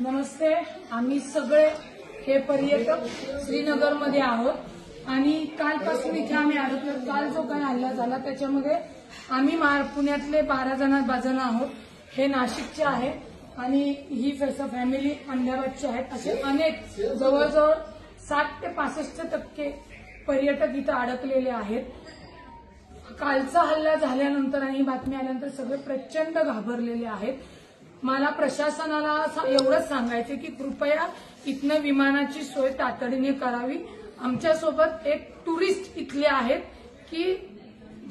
नमस्ते. आम्ही सगळे हे पर्यटक श्रीनगरमध्ये आहोत आणि कालपासून इथे आम्ही आलो. काल जो काही हल्ला झाला त्याच्यामध्ये आम्ही पुण्यातले 12 जण आहोत. हे नाशिकचे आहेत आणि ही फॅमिली अहमदाबादची आहेत. असे अनेक जवळजवळ 60 ते 65% पर्यटक इथं अडकलेले आहेत. कालचा हल्ला झाल्यानंतर आणि ही बातमी आल्यानंतर सगळे प्रचंड घाबरलेले आहेत. मला प्रशासनाला एवढंच सांगायचं की कृपया इथनं विमानाची सोय तातडीने करावी. आमच्यासोबत एक टुरिस्ट इथले आहेत की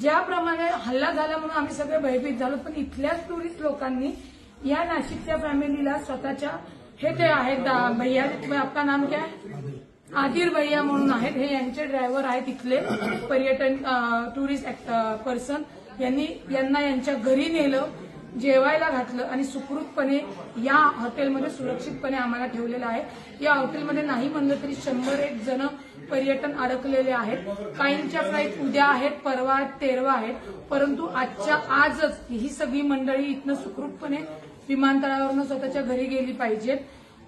ज्याप्रमाणे हल्ला झाला म्हणून आम्ही सगळे भयभीत झालो, पण इथल्याच टुरिस्ट लोकांनी या नाशिकच्या फॅमिलीला स्वतःच्या हे ते आहेत भैया, आपका नाम क्या है? आदिर भैया म्हणून आहेत. हे यांचे ड्रायव्हर आहेत इथले पर्यटन टुरिस्ट पर्सन. यांना यांच्या घरी नेलं, जेवायला घातलं आणि सुखरूपपणे या हॉटेलमध्ये सुरक्षितपणे आम्हाला ठेवलेलं आहे. या हॉटेलमध्ये नाही म्हणलं तरी 101 जण पर्यटन अडकलेले आहेत. काहींच्या फ्लाईट उद्या आहेत, परवा आहेत, 13 आहेत. परंतु आजच ही सगळी मंडळी इथनं सुखरूपपणे विमानतळावरून स्वतःच्या घरी गेली पाहिजेत.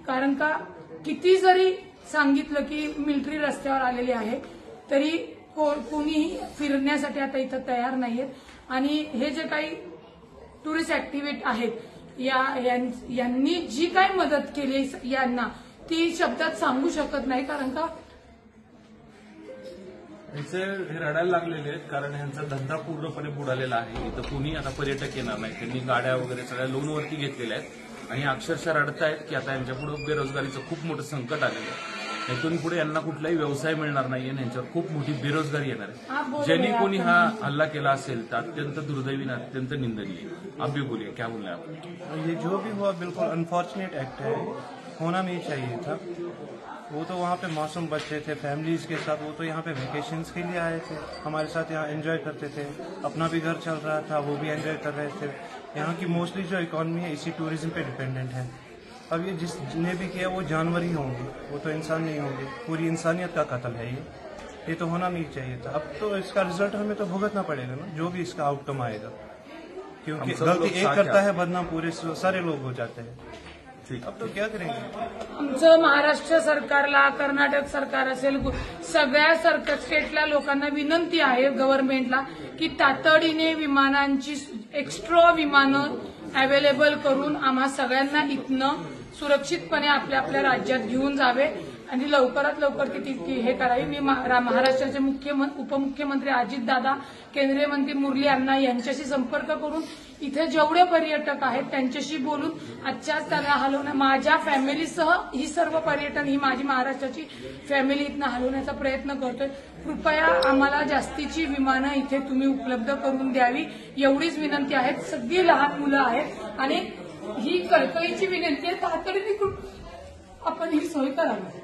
कारण का किती जरी सांगितलं की मिलिटरी रस्त्यावर आलेली आहे तरी कोणीही फिरण्यासाठी आता इथं तयार नाहीयेत. आणि हे जे काही टुरिस्ट ऍक्टिव्हिटी आहेत यांनी जी काही मदत केली यांना ती शब्दात सांगू शकत नाही. कारण का हे रडायला लागलेले आहेत, कारण यांचा धंदा पूर्णपणे बुडालेला आहे. इथं कोणी आता पर्यटक येणार नाही. त्यांनी गाड्या वगैरे सगळ्या लोनवरती घेतलेल्या आहेत आणि अक्षरशः रडतायत की आता यांच्यापुढे बेरोजगारीचं खूप मोठं संकट आलेलं आहे. इथून पुढे यांना कुठलाही व्यवसाय मिळणार नाहीये. यांच्यावर खूप मोठी बेरोजगारी येणार आहे. ज्यांनी कोणी हा हल्ला केला असेल तर अत्यंत दुर्दैवी आणि अत्यंत निंदनीय. आप भी बोलिए, क्या बोलना है आप? ये जो भी हुआ बिल्कुल अनफॉर्चुनेट एक्ट है, होना नहीं चाहिए था. वो तो वहाँ पे मासूम बच्चे थे फैमिलीज के साथ, वो तो यहाँ पे वेकेशंस के लिए आए थे, हमारे साथ यहाँ एंजॉय करते थे. अपना भी घर चल रहा था, वो भी एंजॉय कर रहे थे. यहाँ की मोस्टली जो इकोनॉमी है इसी टूरिज्म पे डिपेंडेंट है. अब ये जिसने भी किया वो जानवर ही होंगे, वो तो इंसान नहीं होंगे. पूरी इंसानियत का कत्ल है ये तो होना नहीं चाहिए था. अब तो इसका रिजल्ट हमें तो भुगतना पड़ेगा ना, जो भी इसका आउटकम आएगा, क्योंकि गलती एक करता है बदनाम पूरे सारे लोग हो जाते हैं. अब तो क्या करेंगे? आमचं महाराष्ट्र सरकारला, कर्नाटक सरकार असेल, सगळ्या स्टेटला लोकांना विनंती आहे गव्हर्नमेंटला की तातडीने विमानांची एक्स्ट्रा विमानं अवेलेबल करून आम्हा सगळ्यांना इथनं सुरक्षितपणे आपल्या आपल्या राज्यात घेऊन जावे आणि लवकरात लवकर ती हे करावी. मी महाराष्ट्राचे उपमुख्यमंत्री अजितदादा, केंद्रीय मंत्री मुरली अण्णा यांच्याशी संपर्क करून इथे जेवढे पर्यटक आहेत त्यांच्याशी बोलून आजच्याच त्याला हलवण्या माझ्या फॅमिलीसह ही सर्व पर्यटन ही माझी महाराष्ट्राची फॅमिली इथनं हलवण्याचा प्रयत्न करतोय. कृपया आम्हाला जास्तीची विमानं इथे तुम्ही उपलब्ध करून द्यावी एवढीच विनंती आहे. सगळी लहान मुलं आहेत आणि ही कळकळीची विनंती आहे, तातडीने आपण ही सोय करावी.